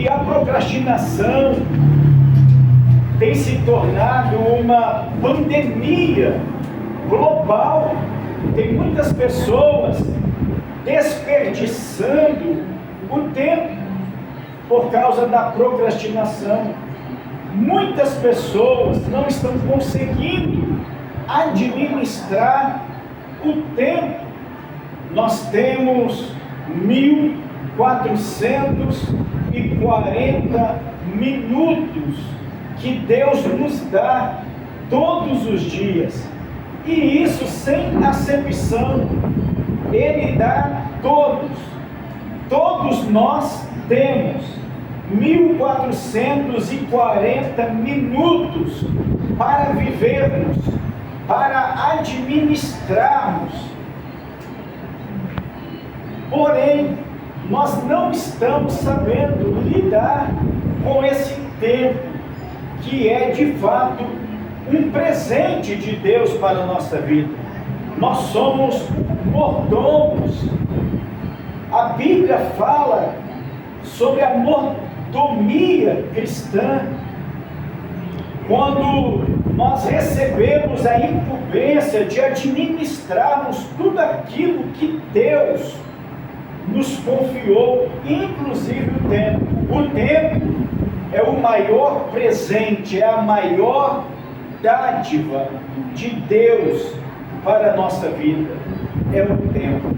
E a procrastinação tem se tornado uma pandemia global. Tem muitas pessoas desperdiçando o tempo por causa da procrastinação. Muitas pessoas não estão conseguindo administrar o tempo. Nós temos 1440 minutos que Deus nos dá todos os dias, e isso sem acepção. Ele dá todos nós temos 1440 minutos para vivermos, para administrarmos. Porém, nós não estamos sabendo lidar com esse tempo, que é de fato um presente de Deus para a nossa vida. Nós somos mordomos. A Bíblia fala sobre a mordomia cristã. Quando nós recebemos a incumbência de administrarmos tudo aquilo que Deus nos confiou, inclusive o tempo. O tempo é o maior presente, é a maior dádiva de Deus para a nossa vida, é o tempo.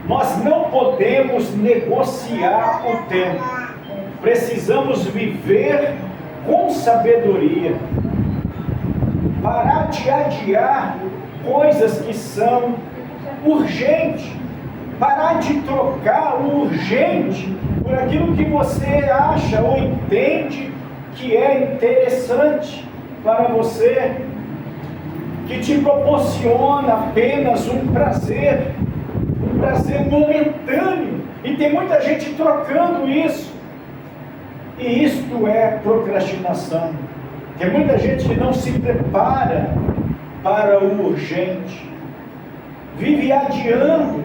Nós não podemos negociar o tempo. Precisamos viver com sabedoria. Parar de adiar coisas que são urgentes. Parar de trocar o urgente por aquilo que você acha ou entende que é interessante para você, que te proporciona apenas um prazer momentâneo. E tem muita gente trocando isso. E isto é procrastinação. Tem muita gente que não se prepara para o urgente, vive adiando.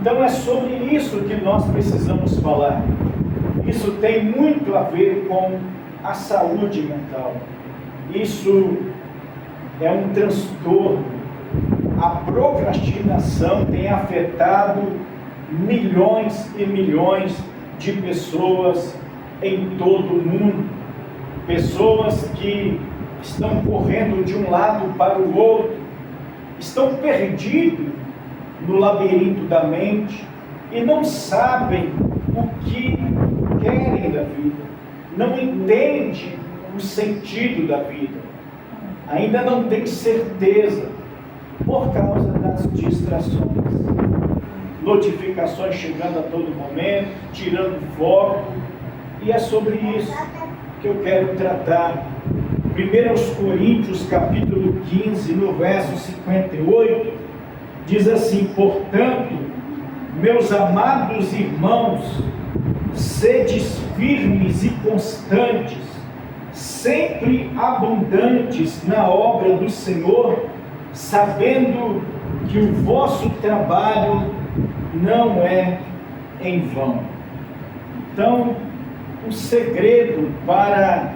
Então é sobre isso que nós precisamos falar. Isso tem muito a ver com a saúde mental. Isso é um transtorno. A procrastinação tem afetado milhões e milhões de pessoas em todo o mundo. Pessoas que estão correndo de um lado para o outro, estão perdidos no labirinto da mente e não sabem o que querem da vida, não entendem o sentido da vida, ainda não têm certeza por causa das distrações, notificações chegando a todo momento, tirando foco. E é sobre isso que eu quero tratar. 1 Coríntios capítulo 15, no verso 58, diz assim: portanto, meus amados irmãos, sedes firmes e constantes, sempre abundantes na obra do Senhor, sabendo que o vosso trabalho não é em vão. Então, o segredo para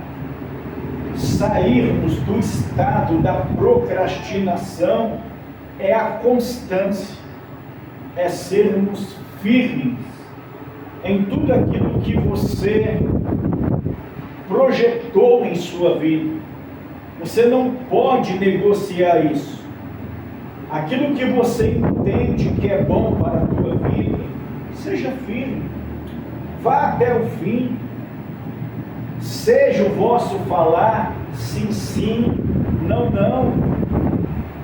sairmos do estado da procrastinação é a constância, é sermos firmes em tudo aquilo que você projetou em sua vida. Você não pode negociar isso. Aquilo que você entende que é bom para a tua vida, seja firme, vá até o fim. Seja o vosso falar sim, sim, não, não.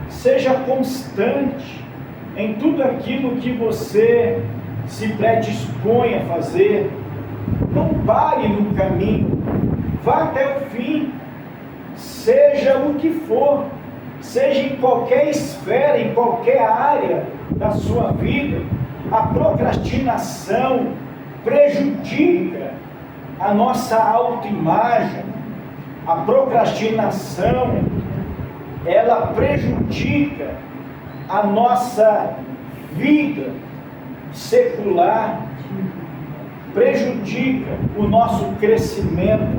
Seja constante em tudo aquilo que você se predispõe a fazer. Não pare no caminho, vá até o fim. Seja o que for, seja em qualquer esfera, em qualquer área da sua vida. A procrastinação prejudica a nossa autoimagem. A procrastinação, ela prejudica a nossa vida secular. prejudica o nosso crescimento.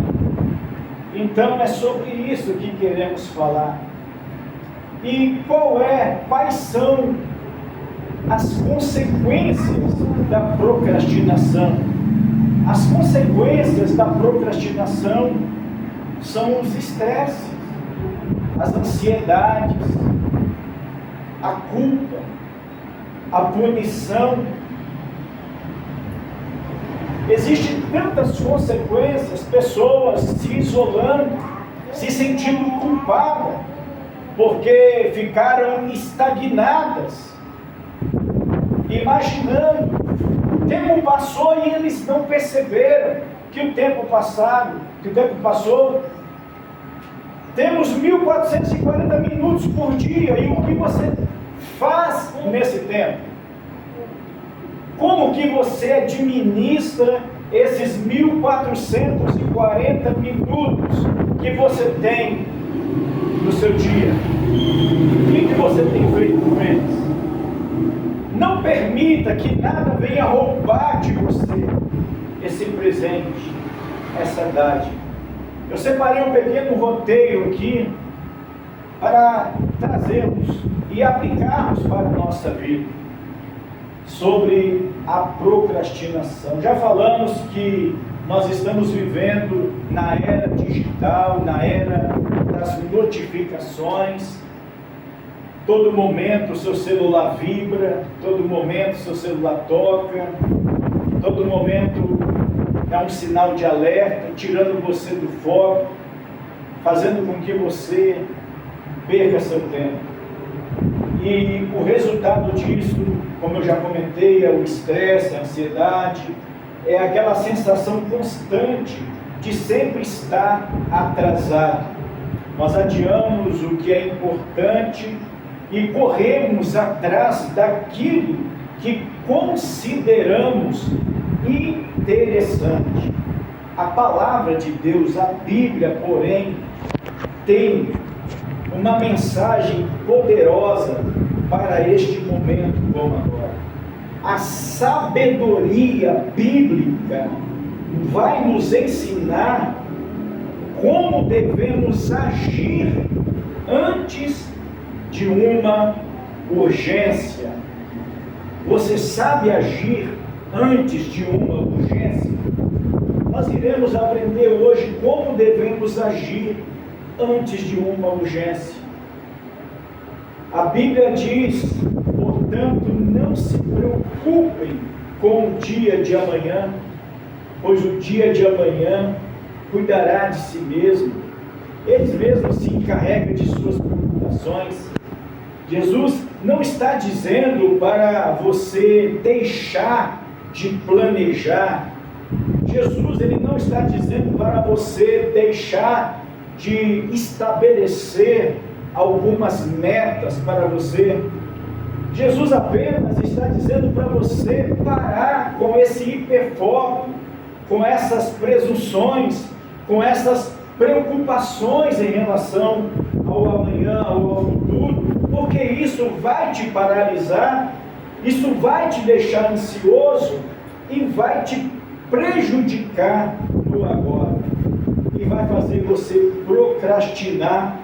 Então é sobre isso que queremos falar. E quais são as consequências da procrastinação? As consequências da procrastinação são os estresses, as ansiedades, a culpa, a punição. Existem tantas consequências, pessoas se isolando, se sentindo culpadas, porque ficaram estagnadas, imaginando. O tempo passou e eles não perceberam que o tempo passou. Temos 1440 minutos por dia, e o que você faz nesse tempo? Como que você administra esses 1440 minutos que você tem no seu dia? O que você tem feito com eles? Não permita que nada venha roubar de você esse presente, essa dádiva. Eu separei um pequeno roteiro aqui para trazermos e aplicarmos para a nossa vida sobre a procrastinação. Já falamos que nós estamos vivendo na era digital, na era das notificações. Todo momento o seu celular vibra, todo momento o seu celular toca, todo momento é um sinal de alerta, tirando você do foco, fazendo com que você perca seu tempo. E o resultado disso, como eu já comentei, é o estresse, a ansiedade, é aquela sensação constante de sempre estar atrasado. Nós adiamos o que é importante e corremos atrás daquilo que consideramos interessante. A palavra de Deus, a Bíblia, porém, tem uma mensagem poderosa para este momento como agora. A sabedoria bíblica vai nos ensinar como devemos agir antes de uma urgência. Você sabe agir antes de uma urgência? Nós iremos aprender hoje como devemos agir antes de uma urgência. A Bíblia diz, portanto, não se preocupem com o dia de amanhã, pois o dia de amanhã cuidará de si mesmo. Eles mesmos se encarregam de suas preocupações. Jesus não está dizendo para você deixar de planejar. Jesus, ele não está dizendo para você deixar de estabelecer algumas metas para você. Jesus apenas está dizendo para você parar com esse hiperfoco, com essas presunções, com essas preocupações em relação ao amanhã, ao futuro, porque isso vai te paralisar, isso vai te deixar ansioso e vai te prejudicar no agora, e vai fazer você procrastinar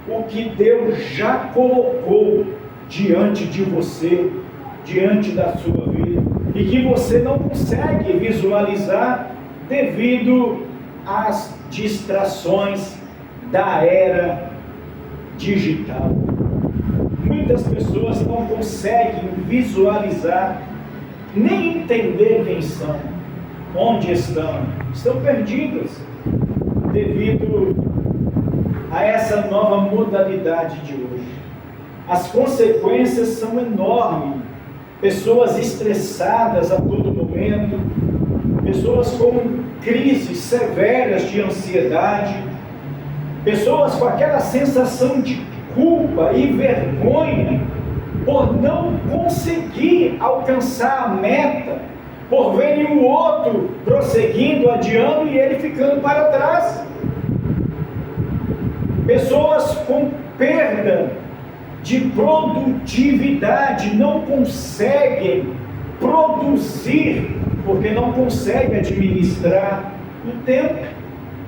o que Deus já colocou diante de você, diante da sua vida, e que você não consegue visualizar devido às distrações da era digital. Muitas pessoas não conseguem visualizar, nem entender quem são, onde estão perdidas devido a essa nova modalidade de hoje. As consequências são enormes. Pessoas estressadas a todo momento, pessoas com crises severas de ansiedade, pessoas com aquela sensação de culpa e vergonha por não conseguir alcançar a meta, por verem o outro prosseguindo, adiando e ele ficando para trás. Pessoas com perda de produtividade, não conseguem produzir porque não consegue administrar o tempo.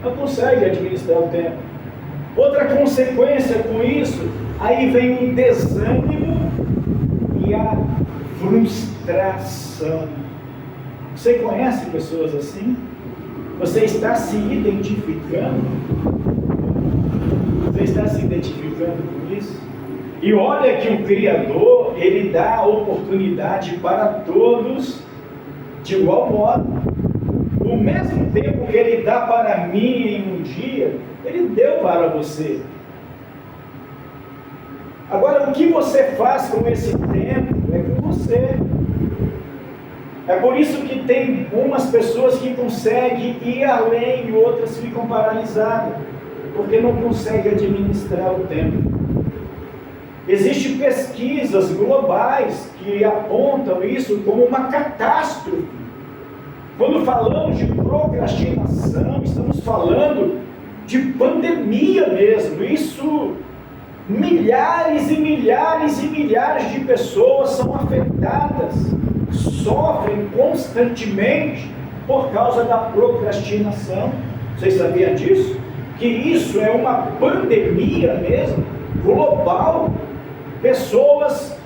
Não consegue administrar o tempo. Outra consequência com isso, aí vem o desânimo e a frustração. Você conhece pessoas assim? Você está se identificando? Você está se identificando com isso? E olha que o Criador, Ele dá oportunidade para todos de igual modo. O mesmo tempo que Ele dá para mim em um dia, Ele deu para você. Agora, o que você faz com esse tempo é com você. É por isso que tem umas pessoas que conseguem ir além e outras ficam paralisadas, porque não conseguem administrar o tempo. Existem pesquisas globais que apontam isso como uma catástrofe. Quando falamos de procrastinação, estamos falando de pandemia mesmo. Isso, milhares e milhares e milhares de pessoas são afetadas, sofrem constantemente por causa da procrastinação. Vocês sabiam disso? Que isso é uma pandemia mesmo, global. Pessoas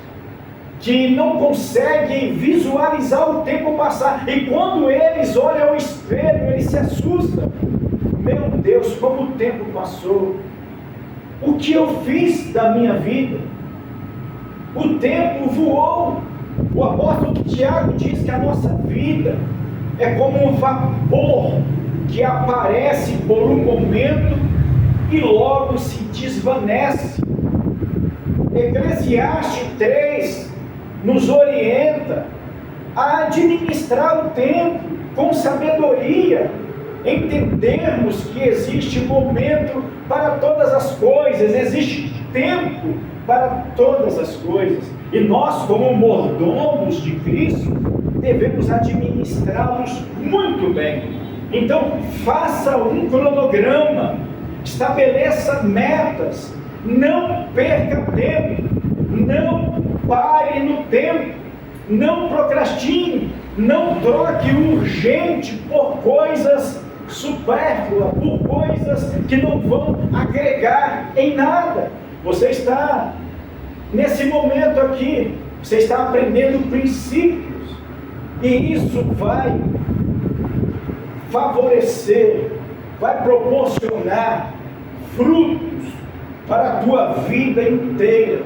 que não conseguem visualizar o tempo passar, e quando eles olham ao espelho, eles se assustam. Meu Deus, como o tempo passou! O que eu fiz da minha vida? O tempo voou. O apóstolo Tiago diz que a nossa vida é como um vapor que aparece por um momento e logo se desvanece. Eclesiastes 3 nos orienta a administrar o tempo com sabedoria, entendermos que existe momento para todas as coisas, existe tempo para todas as coisas, e nós, como mordomos de Cristo, devemos administrá-los muito bem. Então, faça um cronograma, estabeleça metas, não perca tempo, não pare no tempo, não procrastine, não troque o urgente por coisas supérfluas, por coisas que não vão agregar em nada. Você está, nesse momento aqui, você está aprendendo princípios, e isso vai favorecer, vai proporcionar frutos para a tua vida inteira.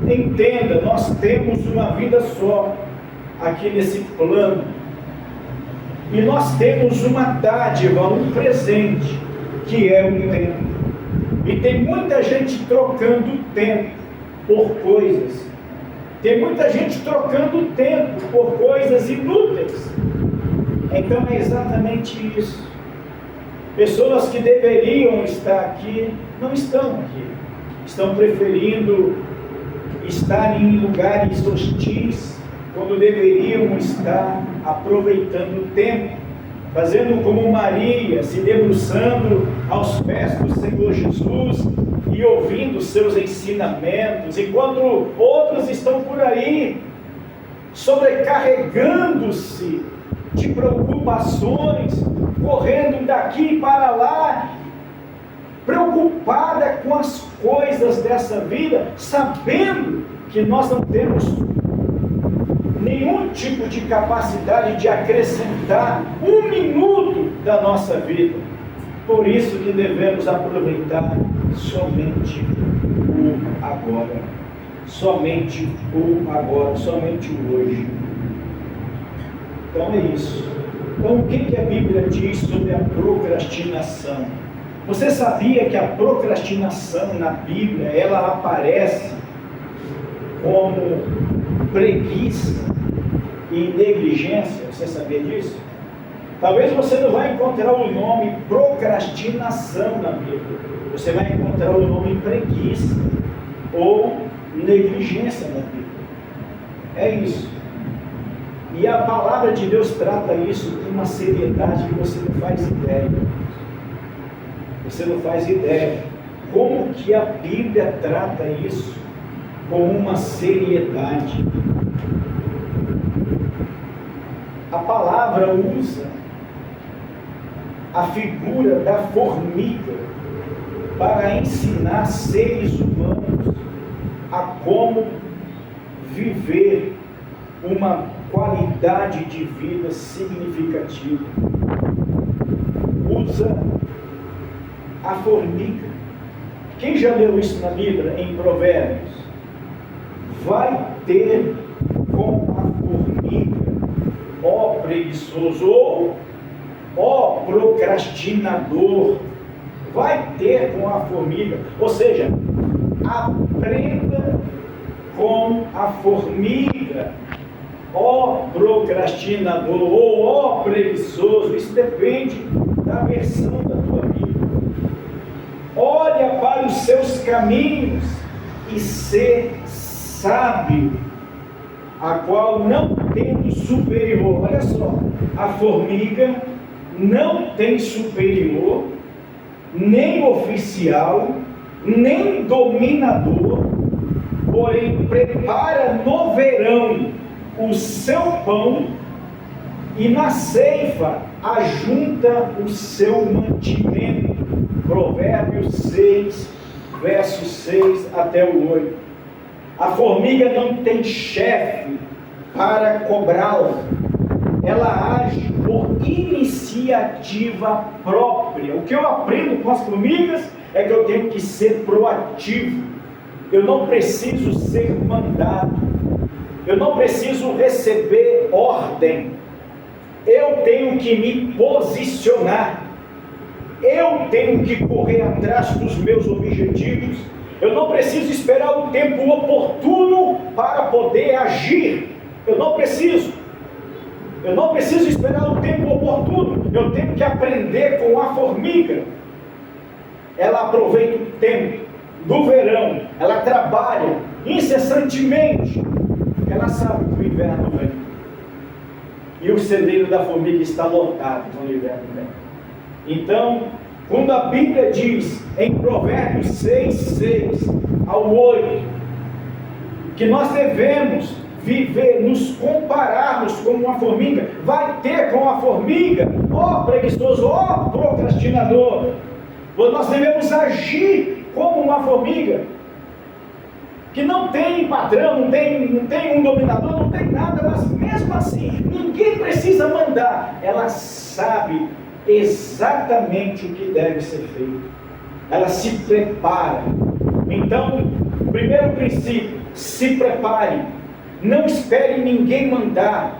Entenda, nós temos uma vida só aqui nesse plano, e nós temos uma dádiva, um presente, que é o tempo. E tem muita gente trocando tempo por coisas. Tem muita gente trocando tempo por coisas inúteis. Então é exatamente isso. Pessoas que deveriam estar aqui, não estão aqui. Estão preferindo estar em lugares hostis, quando deveriam estar aproveitando o tempo, fazendo como Maria, se debruçando aos pés do Senhor Jesus e ouvindo seus ensinamentos, enquanto outros estão por aí sobrecarregando-se de preocupações, correndo daqui para lá, preocupada com as coisas dessa vida, sabendo que nós não temos nenhum tipo de capacidade de acrescentar um minuto da nossa vida. Por isso que devemos aproveitar somente o agora, somente o agora, somente o hoje. Então é isso. Então o que a Bíblia diz sobre a procrastinação? Você sabia que a procrastinação na Bíblia, ela aparece como preguiça e negligência? Você sabia disso? Talvez você não vai encontrar o nome procrastinação na Bíblia. Você vai encontrar o nome preguiça ou negligência na Bíblia. É isso. E a palavra de Deus trata isso com uma seriedade que você não faz ideia. Você não faz ideia como que a Bíblia trata isso com uma seriedade. A a palavra usa a figura da formiga para ensinar seres humanos a como viver uma qualidade de vida significativa. Usa a formiga. Quem já leu isso na Bíblia, em Provérbios? Vai ter com a formiga, ó preguiçoso, ou ó procrastinador, vai ter com a formiga. Ou seja, aprenda com a formiga, ó procrastinador, ou ó preguiçoso. Isso depende da versão da tua Bíblia. Olha para os seus caminhos e sê sábio, a qual não tem superior. Olha só, a formiga não tem superior, nem oficial, nem dominador, porém prepara no verão o seu pão e na ceifa ajunta o seu mantimento. Provérbios 6, versos 6 até o 8. A formiga não tem chefe para cobrá-la, ela age por iniciativa própria. O que eu aprendo com as formigas é que eu tenho que ser proativo, eu não preciso ser mandado, eu não preciso receber ordem, eu tenho que me posicionar, eu tenho que correr atrás dos meus objetivos. Eu não preciso esperar o tempo oportuno para poder agir. Eu não preciso esperar o tempo oportuno. Eu tenho que aprender com a formiga. Ela aproveita o tempo do verão, ela trabalha incessantemente. Ela sabe que o inverno vem, e o celeiro da formiga está lotado quando o inverno vem. Então, quando a Bíblia diz em Provérbios 6, 6 ao 8, que nós devemos viver, nos compararmos com uma formiga, vai ter com a formiga, ó preguiçoso, ó procrastinador, nós devemos agir como uma formiga, que não tem patrão, não tem um dominador, não tem nada, mas mesmo assim, ninguém precisa mandar, ela sabe exatamente o que deve ser feito, ela se prepara. Então, primeiro princípio, se prepare, não espere ninguém mandar,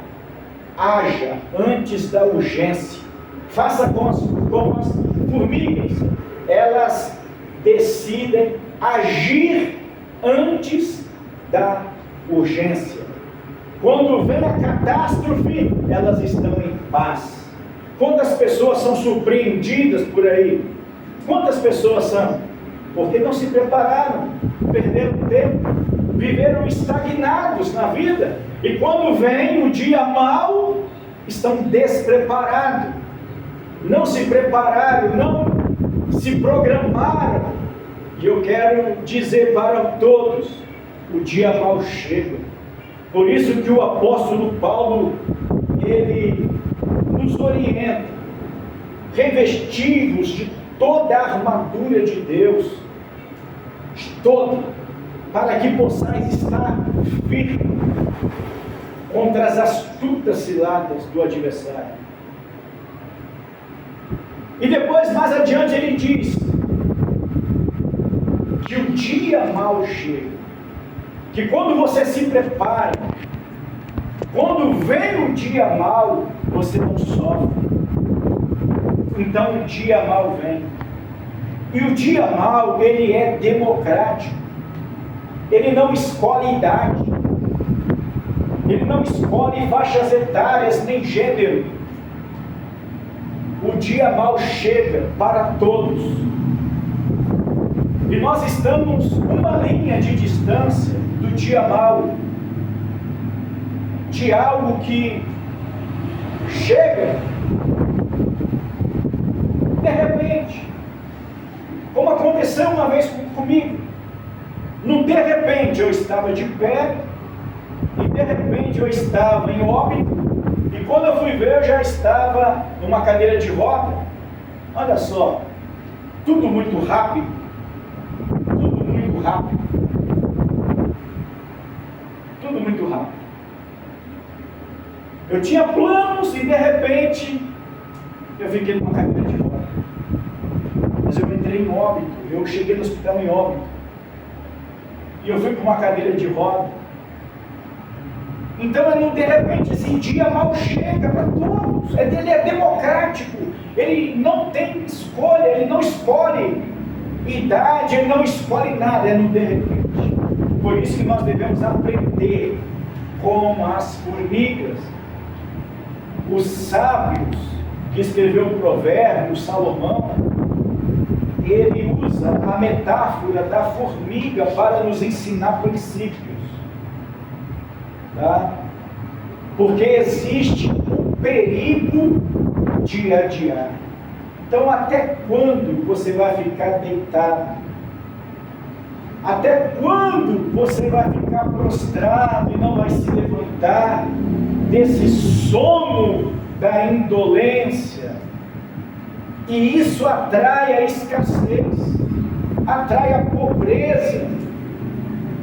haja antes da urgência. Faça como as formigas, elas decidem agir antes da urgência. Quando vem a catástrofe, elas estão em paz. Quantas pessoas são surpreendidas por aí? Quantas pessoas são? Porque não se prepararam, perderam tempo, viveram estagnados na vida, e quando vem o dia mau, estão despreparados, não se prepararam, não se programaram. E eu quero dizer para todos, o dia mau chega. Por isso que o apóstolo Paulo, ele nos orienta, revestivos de toda a armadura de Deus, toda, para que possais estar firme contra as astutas ciladas do adversário. E depois, mais adiante, ele diz que o dia mau chega, que quando você se prepara, quando vem o dia mau, você não sofre. Então o dia mau vem, e o dia mau, ele é democrático, ele não escolhe idade, ele não escolhe faixas etárias nem gênero. O dia mau chega para todos, e nós estamos uma linha de distância do dia mau, de algo que chega de repente, como aconteceu uma vez comigo. Num de repente eu estava de pé, e de repente eu estava em óbito, e quando eu fui ver, eu já estava numa cadeira de roda. Olha só, tudo muito rápido. Tudo muito rápido. Tudo muito rápido. Eu tinha planos e de repente eu fiquei numa cadeira de roda. Mas eu entrei em óbito, eu cheguei no hospital em óbito. E eu fui para uma cadeira de roda. Então ele de repente esse dia mal chega para todos. Ele é democrático. Ele não tem escolha, ele não escolhe idade, ele não escolhe nada, é no de repente. Por isso que nós devemos aprender como as formigas. Os sábios que escreveu o provérbio, Salomão, ele usa a metáfora da formiga para nos ensinar princípios. Tá? Porque existe um perigo de adiar. Então, até quando você vai ficar deitado? Até quando você vai ficar prostrado e não vai se levantar desse sono da indolência? E isso atrai a escassez, atrai a pobreza.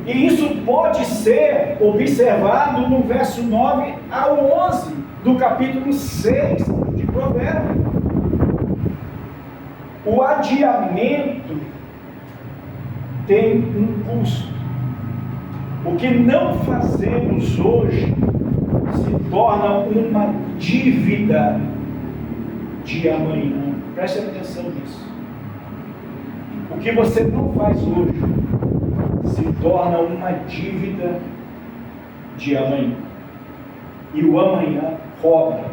E isso pode ser observado no verso 9 ao 11 do capítulo 6 de Provérbios. O adiamento tem um custo. O que não fazemos hoje se torna uma dívida de amanhã. Preste atenção nisso. O que você não faz hoje se torna uma dívida de amanhã. E o amanhã cobra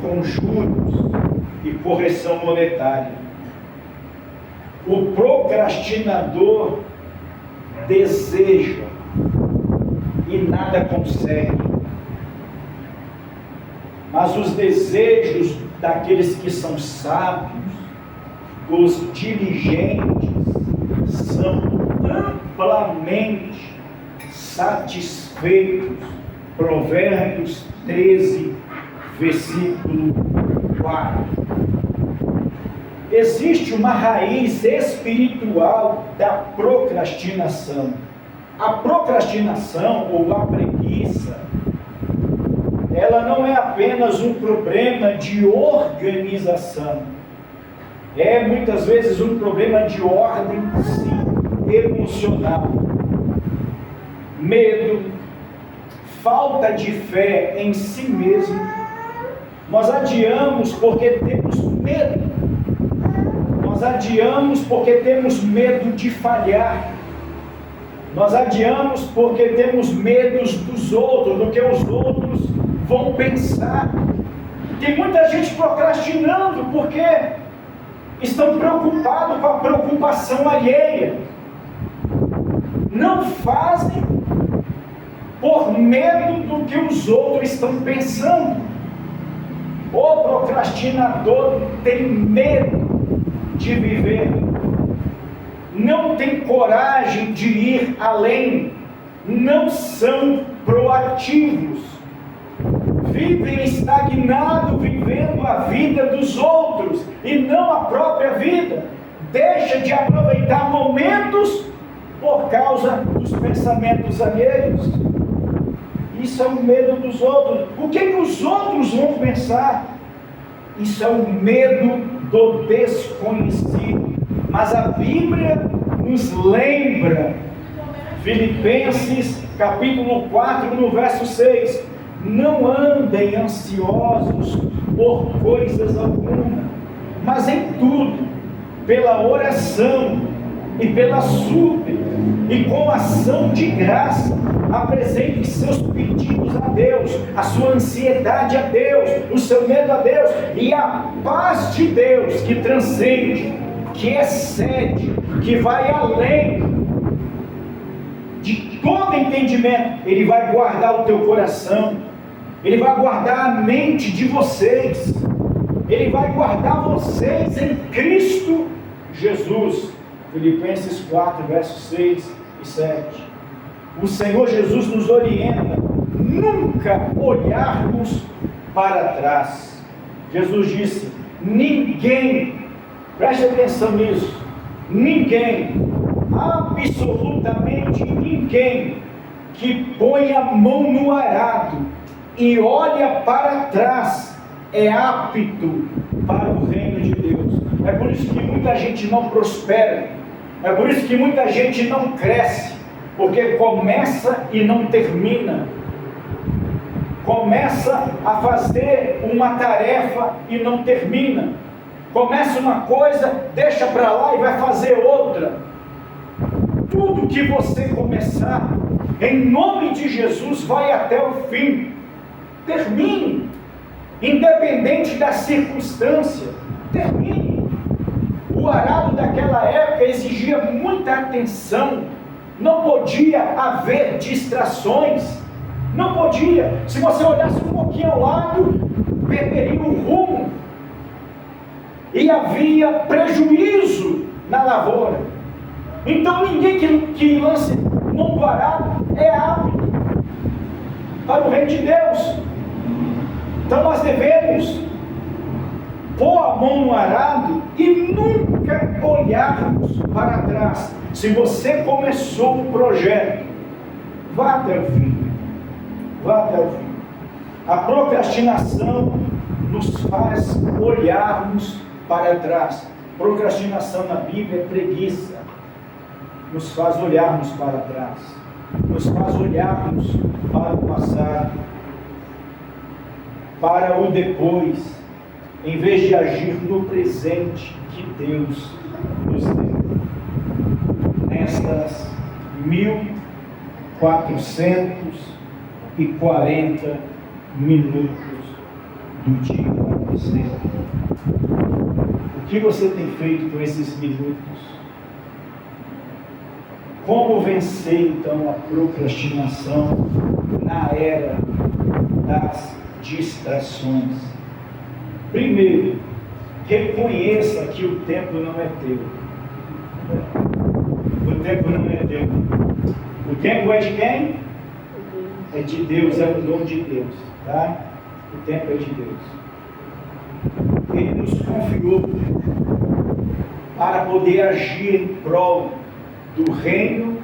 com juros e correção monetária. O procrastinador deseja e nada consegue. Mas os desejos daqueles que são sábios, dos diligentes, são amplamente satisfeitos. Provérbios 13, versículo 4. Existe uma raiz espiritual da procrastinação. A procrastinação ou a preguiça, ela não é apenas um problema de organização. É muitas vezes um problema de ordem, sim, emocional. Medo, falta de fé em si mesmo. Nós adiamos porque temos medo. Nós adiamos porque temos medo de falhar. Nós adiamos porque temos medos dos outros, do que os outros vão pensar. Tem muita gente procrastinando porque estão preocupados com a preocupação alheia. Não fazem por medo do que os outros estão pensando. O procrastinador tem medo de viver, não tem coragem de ir além, não são proativos, vivem estagnado, vivendo a vida dos outros e não a própria vida. Deixa de aproveitar momentos por causa dos pensamentos alheios. Isso é o medo dos outros. O que os outros vão pensar? Isso é o medo do desconhecido. Mas a Bíblia nos lembra, Filipenses capítulo 4, no verso 6, não andem ansiosos por coisas alguma, mas em tudo, pela oração e pela súplica, e com ação de graça, apresente seus pedidos a Deus, a sua ansiedade a Deus, o seu medo a Deus, e a paz de Deus, que transcende, que excede, que vai além de todo entendimento, Ele vai guardar o teu coração, Ele vai guardar a mente de vocês, Ele vai guardar vocês em Cristo Jesus. Filipenses 4, versos 6 e 7. O Senhor Jesus nos orienta: nunca olharmos para trás. Jesus disse: ninguém, preste atenção nisso, ninguém, absolutamente ninguém, que põe a mão no arado e olha para trás, é apto para o reino de Deus. É por isso que muita gente não prospera, é por isso que muita gente não cresce, porque começa e não termina, começa a fazer uma tarefa e não termina, começa uma coisa, deixa para lá e vai fazer outra. Tudo que você começar, em nome de Jesus, vai até o fim. Termine, independente da circunstância, termine. O arado daquela época exigia muita atenção, não podia haver distrações, não podia. Se você olhasse um pouquinho ao lado, perderia o rumo, e havia prejuízo na lavoura. Então ninguém que lance mão do arado é apto para o reino de Deus. Então nós devemos pôr a mão no arado e nunca olharmos para trás. Se você começou um projeto, vá até o fim. Vá até o fim. A procrastinação nos faz olharmos para trás. Procrastinação na Bíblia é preguiça. Nos faz olharmos para trás. Nos faz olharmos para o passado, para o depois, em vez de agir no presente que Deus nos deu. Nestas 1440 minutos do dia para você. O que você tem feito com esses minutos? Como vencer então a procrastinação na era das distrações? Primeiro, reconheça que o tempo não é teu. O tempo não é teu. O tempo é de quem? É de Deus, é o dom de Deus, tá? O tempo é de Deus. Ele nos confiou para poder agir em prol do reino,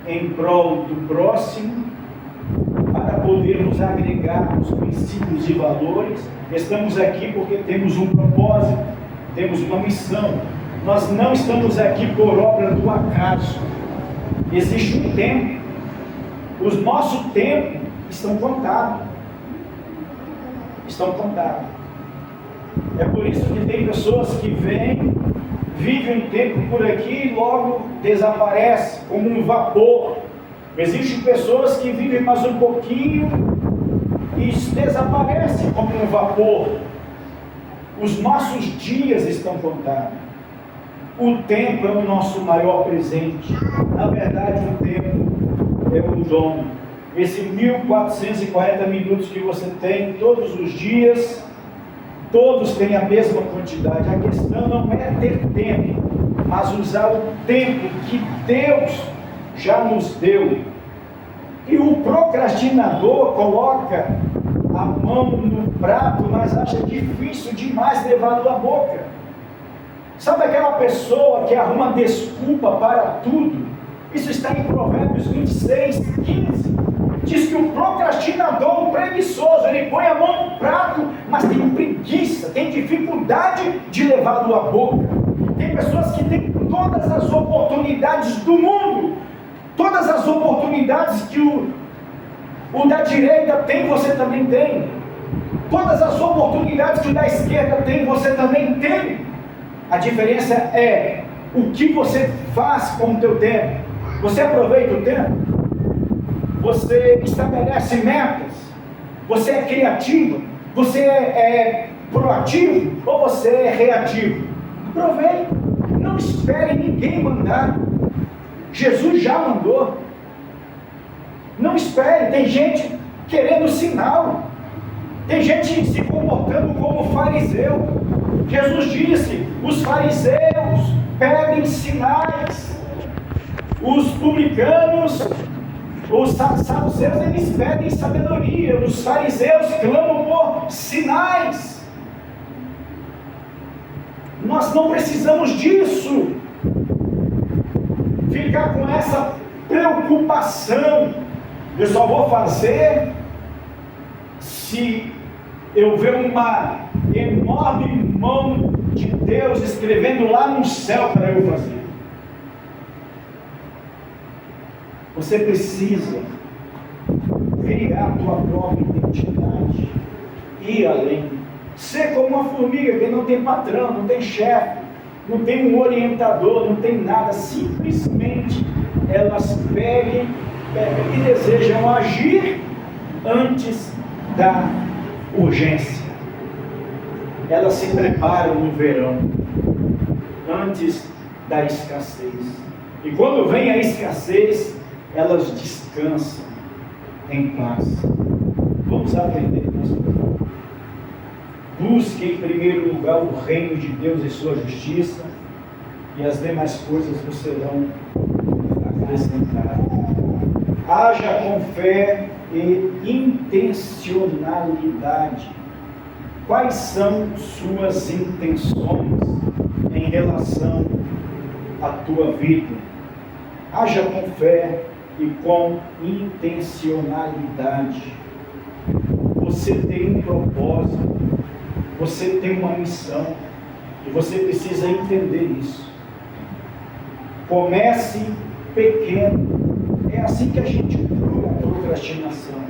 em prol do próximo, para poder nos agregar nos princípios e valores. Estamos aqui porque temos um propósito, temos uma missão. Nós não estamos aqui por obra do acaso. Existe um tempo. Os nossos tempos estão contados. Estão contados. É por isso que tem pessoas que vêm, vivem um tempo por aqui e logo desaparecem como um vapor. Existem pessoas que vivem mais um pouquinho e desaparecem como um vapor. Os nossos dias estão contados. O tempo é o nosso maior presente. Na verdade, o tempo é o dom. Esse 1440 minutos que você tem todos os dias, todos têm a mesma quantidade. A questão não é ter tempo, mas usar o tempo que Deus já nos deu. E o procrastinador coloca a mão no prato, mas acha difícil demais levá-lo à boca. Sabe aquela pessoa que arruma desculpa para tudo? Isso está em Provérbios 26, 15. Diz que o procrastinador, o preguiçoso, ele põe a mão no prato, mas tem preguiça, tem dificuldade de levá-lo à boca. Tem pessoas que têm todas as oportunidades do mundo, todas as oportunidades que o da direita tem, você também tem. Todas as oportunidades que o da esquerda tem, você também tem. A diferença é o que você faz com o teu tempo. Você aproveita o tempo? Você estabelece metas? Você é criativo? Você é proativo? Ou você é reativo? Aproveite. Não espere ninguém mandar. Jesus já mandou. Não espere. Tem gente querendo sinal. Tem gente se comportando como fariseu. Jesus disse: os fariseus pedem sinais, os publicanos Os saduceus, eles pedem sabedoria. Os fariseus clamam por sinais. Nós não precisamos disso. Ficar com essa preocupação. Eu só vou fazer se eu ver uma enorme mão de Deus escrevendo lá no céu para eu fazer. Você precisa criar a tua própria identidade, ir além, ser como uma formiga que não tem patrão, não tem chefe, não tem um orientador, não tem nada, simplesmente elas pegam e desejam agir antes da urgência. Elas se preparam no verão, antes da escassez. E quando vem a escassez, elas descansam em paz. Vamos aprender isso. Busque em primeiro lugar o reino de Deus e sua justiça, e as demais coisas vos serão acrescentadas. Haja com fé e intencionalidade. Quais são suas intenções em relação à tua vida? Haja com fé e com intencionalidade. Você tem um propósito, você tem uma missão, e você precisa entender isso. Comece pequeno. É assim que a gente cura a procrastinação.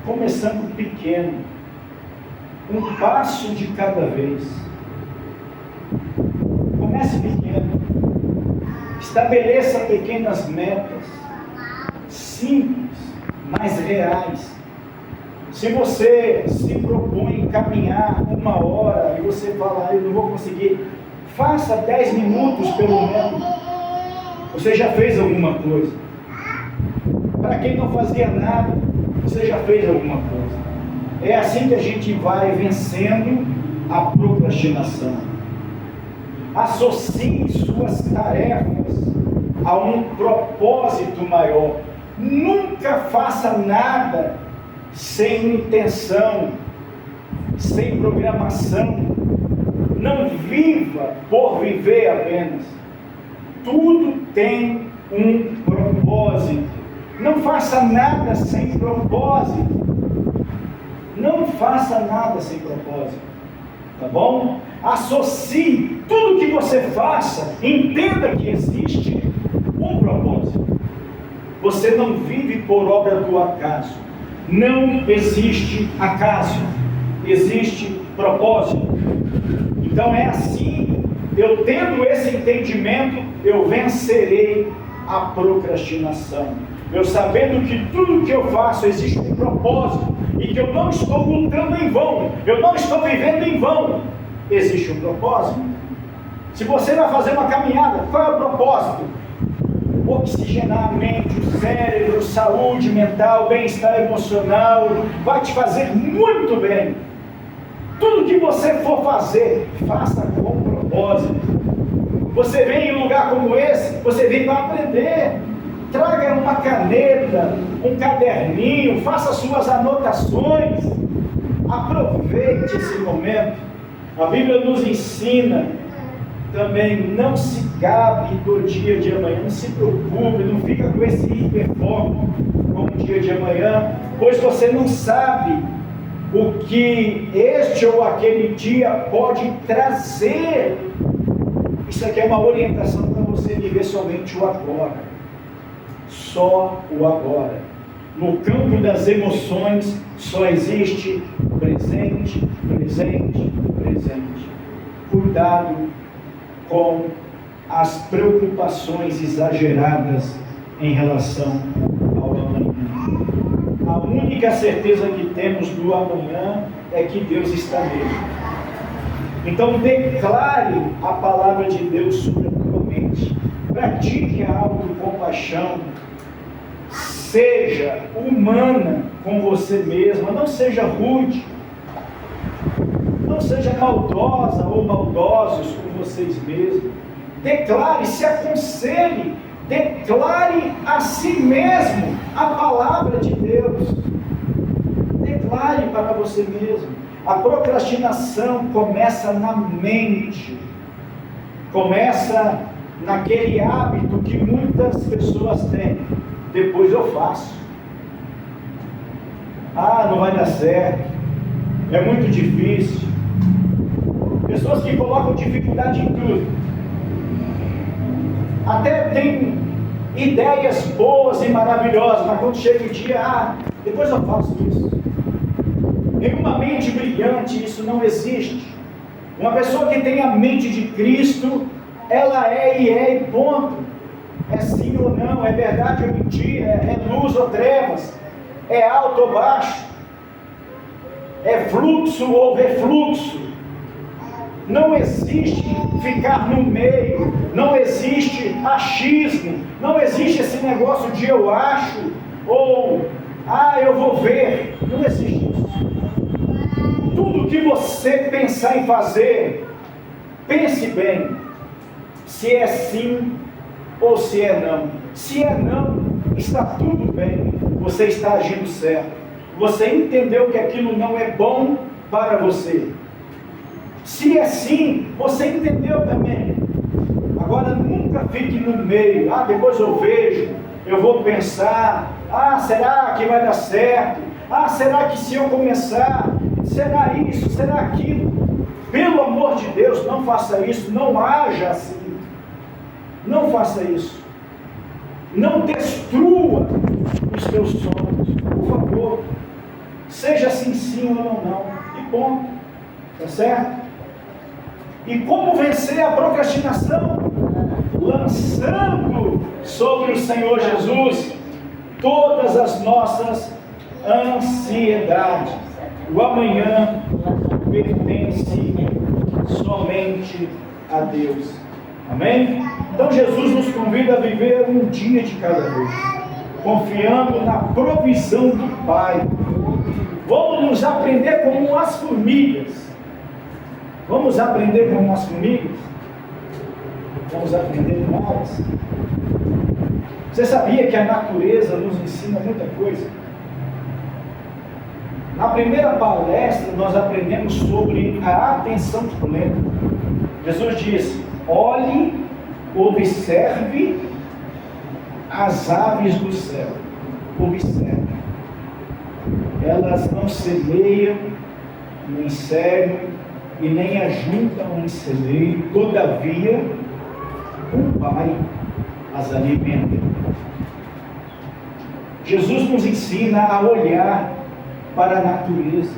Começando pequeno, um passo de cada vez. Comece pequeno. Estabeleça pequenas metas, simples, mas reais. Se você se propõe caminhar 1 hora e você fala, eu não vou conseguir, faça 10 minutos pelo menos. Você já fez alguma coisa. Para quem não fazia nada, você já fez alguma coisa. É assim que a gente vai vencendo a procrastinação. Associe suas tarefas a um propósito maior. Nunca faça nada sem intenção, sem programação. Não viva por viver apenas. Tudo tem um propósito. Não faça nada sem propósito. Não faça nada sem propósito. Tá bom? Associe tudo que você faça. Entenda que existe um propósito. Você não vive por obra do acaso. Não existe acaso. Existe propósito. Então é assim. Eu tendo esse entendimento, eu vencerei a procrastinação. Eu sabendo que tudo que eu faço existe um propósito e que eu não estou lutando em vão, eu não estou vivendo em vão, existe um propósito. Se você vai fazer uma caminhada, qual é o propósito? Oxigenar a mente, o cérebro, saúde mental, bem-estar emocional, vai te fazer muito bem. Tudo que você for fazer, faça com propósito. Você vem em um lugar como esse, você vem para aprender. Traga uma caneta, um caderninho, faça suas anotações. Aproveite esse momento. A Bíblia nos ensina também, não se gabe do dia de amanhã, não se preocupe, não fica com esse hiperfoco com o dia de amanhã, pois você não sabe o que este ou aquele dia pode trazer. Isso aqui é uma orientação para você viver somente o agora. Só o agora. No campo das emoções só existe presente, presente, presente. Cuidado com as preocupações exageradas em relação ao amanhã. A única certeza que temos do amanhã é que Deus está nele. Então declare a palavra de Deus sobre a tua mente. Pratique a autocompaixão. Seja humana com você mesma. Não seja rude. Não seja maldosa ou maldosos com vocês mesmos. Declare, se aconselhe. Declare a si mesmo a palavra de Deus. Declare para você mesmo. A procrastinação começa na mente, começa naquele hábito que muitas pessoas têm. Depois eu faço. Ah, não vai dar certo, é muito difícil. Pessoas que colocam dificuldade em tudo. Até tem ideias boas e maravilhosas, mas quando chega o dia, depois eu faço isso. Em uma mente brilhante, isso não existe. Uma pessoa que tem a mente de Cristo, ela é e ponto. É sim ou não, é verdade ou mentira, é luz ou trevas, é alto ou baixo, é fluxo ou refluxo. Não existe ficar no meio, não existe achismo, não existe esse negócio de eu acho, ou eu vou ver, não existe isso. Tudo que você pensar em fazer, pense bem, se é sim ou se é não. Se é não, está tudo bem, você está agindo certo, você entendeu que aquilo não é bom para você. Se é sim, você entendeu também. Agora nunca fique no meio. Depois eu vejo, eu vou pensar, será que vai dar certo? Será que se eu começar, será isso, será aquilo? Pelo amor de Deus, não faça isso, não haja assim. Não faça isso. Não destrua os teus sonhos, por favor. Seja sim ou não, e ponto. Tá certo? E como vencer a procrastinação? Lançando sobre o Senhor Jesus todas as nossas ansiedades. O amanhã pertence somente a Deus. Amém? Então Jesus nos convida a viver um dia de cada vez, confiando na provisão do Pai. Vamos nos aprender como as formigas. Vamos aprender como as formigas? Vamos aprender com elas? Você sabia que a natureza nos ensina muita coisa? Na primeira palestra nós aprendemos sobre a atenção plena. Jesus disse: olhe, observe as aves do céu. Observe. Elas não semeiam, nem cegam, e nem ajuntam em celeiro, todavia o Pai as alimenta. Jesus nos ensina a olhar para a natureza.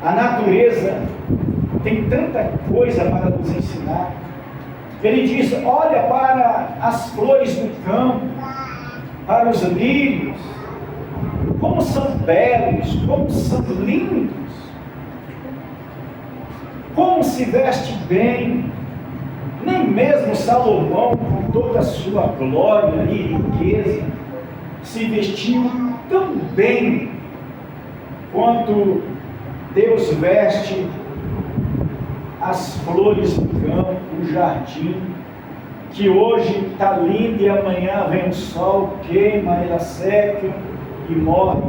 A natureza tem tanta coisa para nos ensinar. Ele diz: olha para as flores do campo, para os lírios, como são belos, como são lindos, como se veste bem. Nem mesmo Salomão, com toda a sua glória e riqueza, se vestiu tão bem quanto Deus veste as flores do campo, o jardim, que hoje está lindo e amanhã vem o sol, queima, ela seca e morre.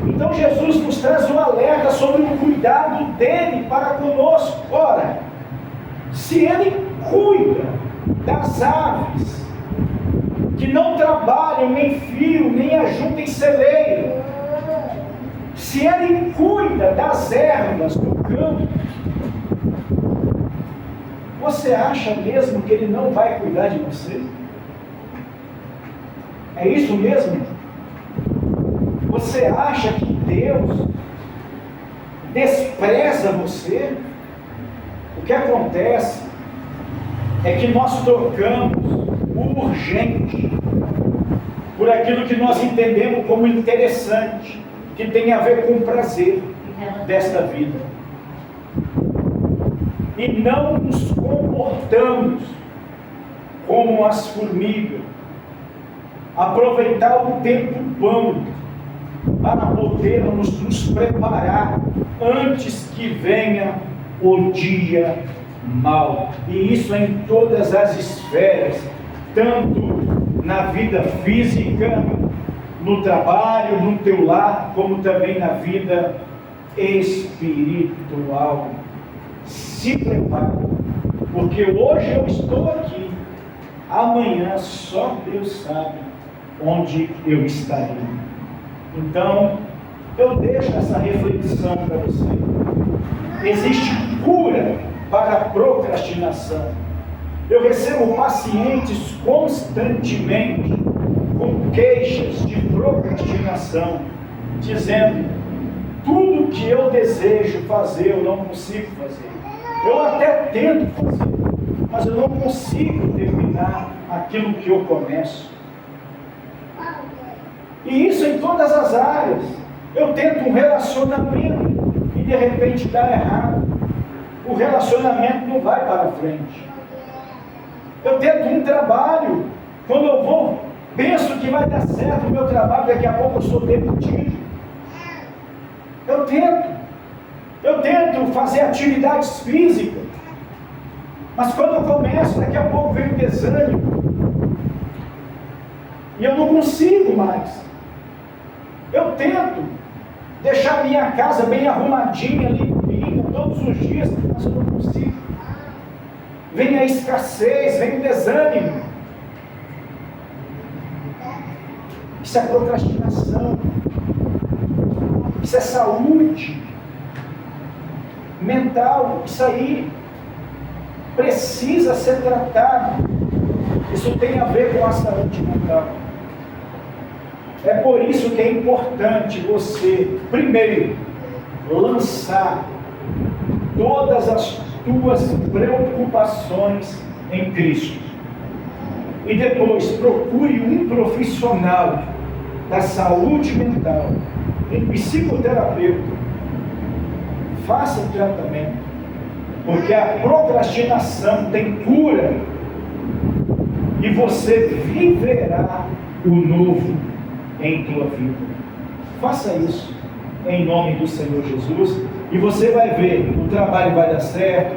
Então Jesus nos traz um alerta sobre o cuidado dele para conosco. Ora, se ele cuida das aves, que não trabalham, nem fiam, nem ajuntam em celeiro, se ele cuida das ervas do campo, você acha mesmo que ele não vai cuidar de você? É isso mesmo? Você acha que Deus despreza você? O que acontece é que nós trocamos o urgente por aquilo que nós entendemos como interessante, que tem a ver com o prazer desta vida. E não nos comportamos como as formigas, aproveitar o tempo bom para podermos nos preparar antes que venha o dia mau. E isso em todas as esferas, tanto na vida física, no trabalho, no teu lar, como também na vida espiritual. Se prepare, porque hoje eu estou aqui, amanhã só Deus sabe onde eu estarei. Então, eu deixo essa reflexão para você. Existe cura para a procrastinação. Eu recebo pacientes constantemente com queixas de procrastinação, dizendo: tudo que eu desejo fazer, eu não consigo fazer. Eu até tento fazer, mas eu não consigo terminar aquilo que eu começo. E isso em todas as áreas. Eu tento um relacionamento e de repente dá errado. O relacionamento não vai para frente. Eu tento um trabalho, quando eu vou, penso que vai dar certo o meu trabalho, daqui a pouco eu sou demitido. Eu tento fazer atividades físicas, mas quando eu começo, daqui a pouco vem o desânimo, e eu não consigo mais. Eu tento deixar minha casa bem arrumadinha, limpinha, todos os dias, mas eu não consigo. Vem a escassez, vem o desânimo. Isso é procrastinação. Isso é saúde mental. Isso aí precisa ser tratado. Isso tem a ver com a saúde mental. É por isso que é importante você, primeiro, lançar todas as tuas preocupações em Cristo. E depois, procure um profissional da saúde mental, um psicoterapeuta. Faça o tratamento, porque a procrastinação tem cura, e você viverá o novo em tua vida. Faça isso em nome do Senhor Jesus, e você vai ver, o trabalho vai dar certo,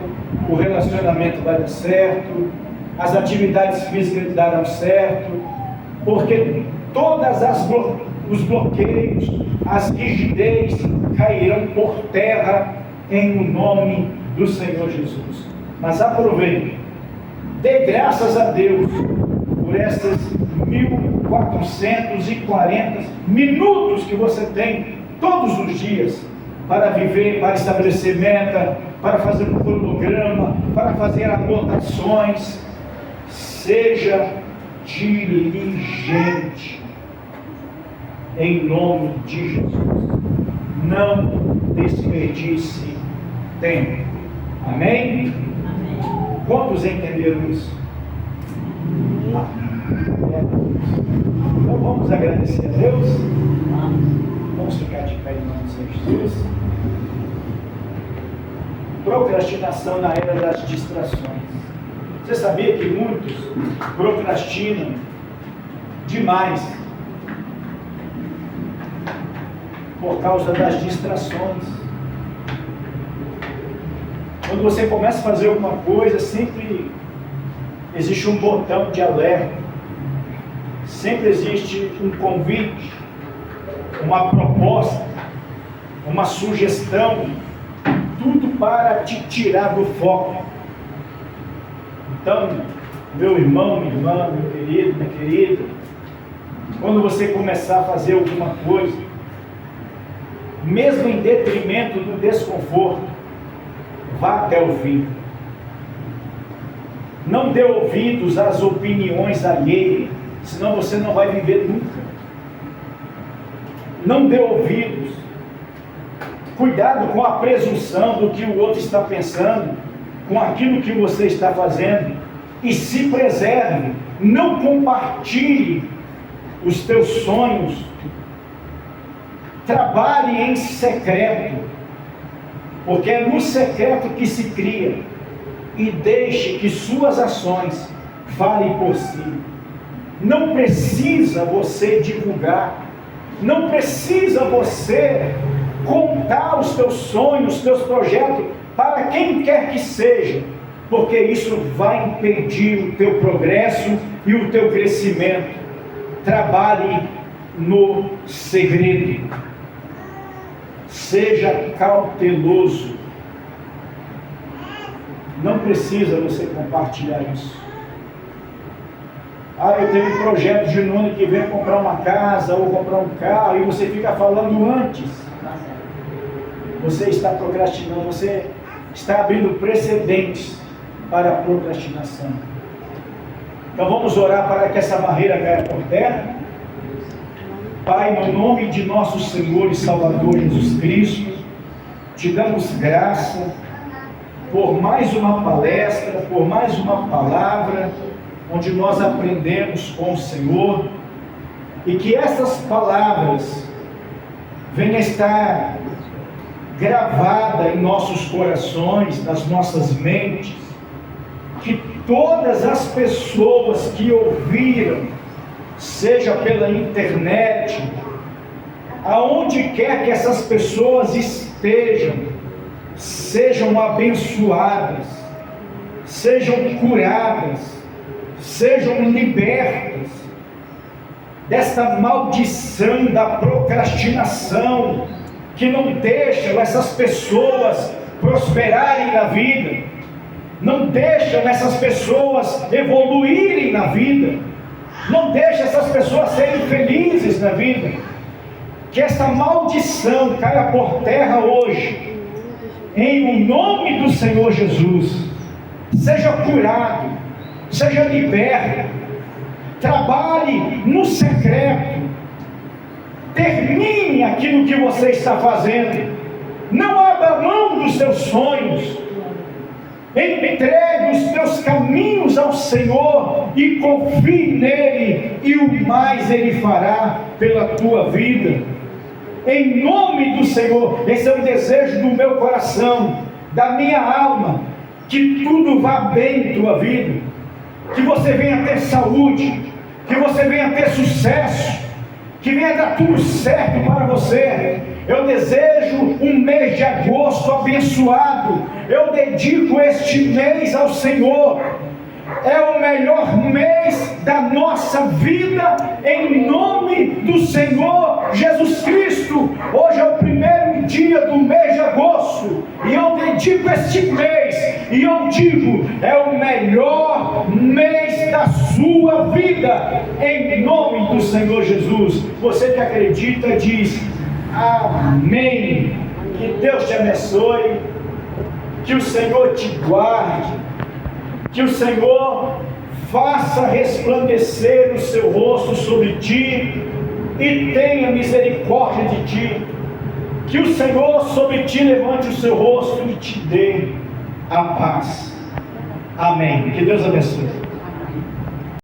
o relacionamento vai dar certo, as atividades físicas darão certo, porque todas os bloqueios, as rigidez cairão por terra em o nome do Senhor Jesus. Mas aproveite, dê graças a Deus por essas 1440 minutos que você tem todos os dias para viver, para estabelecer meta, para fazer um cronograma, para fazer anotações. Seja diligente em nome de Jesus. Não desperdice tempo. Amém? Amém. Quantos entenderam isso? Então vamos agradecer a Deus. Vamos ficar de pé em nome do Senhor Jesus. Procrastinação na era das distrações. Você sabia que muitos procrastinam demais por causa das distrações? Quando você começa a fazer alguma coisa, sempre existe um botão de alerta, sempre existe um convite, uma proposta, uma sugestão, tudo para te tirar do foco. Então, meu irmão, minha irmã, meu querido, minha querida, quando você começar a fazer alguma coisa, mesmo em detrimento do desconforto, vá até o fim. Não dê ouvidos às opiniões alheias, senão você não vai viver nunca. Não dê ouvidos. Cuidado com a presunção do que o outro está pensando, com aquilo que você está fazendo, e se preserve. Não compartilhe os teus sonhos. Trabalhe em secreto, porque é no secreto que se cria, e deixe que suas ações falem por si. Não precisa você divulgar, não precisa você contar os teus sonhos, os teus projetos para quem quer que seja, porque isso vai impedir o teu progresso e o teu crescimento. Trabalhe no segredo. Seja cauteloso. Não precisa você compartilhar isso. Eu tenho um projeto de no ano que vem comprar uma casa ou comprar um carro, e você fica falando antes. Você está procrastinando, você está abrindo precedentes para a procrastinação. Então vamos orar para que essa barreira caia por terra. Pai, no nome de nosso Senhor e Salvador Jesus Cristo, te damos graça por mais uma palestra, por mais uma palavra, onde nós aprendemos com o Senhor, e que essas palavras venham estar gravadas em nossos corações, nas nossas mentes, que todas as pessoas que ouviram, seja pela internet, aonde quer que essas pessoas estejam, sejam abençoadas, sejam curadas, sejam libertas desta maldição da procrastinação, que não deixam essas pessoas prosperarem na vida, não deixam essas pessoas evoluírem na vida, não deixam essas pessoas serem felizes na vida. Que essa maldição caia por terra hoje, em nome do Senhor Jesus. Seja curado, seja liberto, trabalhe no secreto, termine aquilo que você está fazendo, não abra mão dos seus sonhos, entregue os teus caminhos ao Senhor e confie nele, e o mais ele fará pela tua vida, em nome do Senhor. Esse é o desejo do meu coração, da minha alma, que tudo vá bem em tua vida, que você venha ter saúde, que você venha ter sucesso, que venha dar tudo certo para você. Eu desejo um mês de agosto abençoado. Eu dedico este mês ao Senhor. É o melhor mês da nossa vida, em nome do Senhor Jesus Cristo. Hoje é o primeiro dia do mês de agosto, e eu dedico este mês, e eu digo, é o melhor mês da sua vida, em nome do Senhor Jesus. Você que acredita, diz amém. Que Deus te abençoe, que o Senhor te guarde, que o Senhor faça resplandecer o seu rosto sobre ti e tenha misericórdia de ti. Que o Senhor sobre ti levante o seu rosto e te dê a paz. Amém. Que Deus abençoe.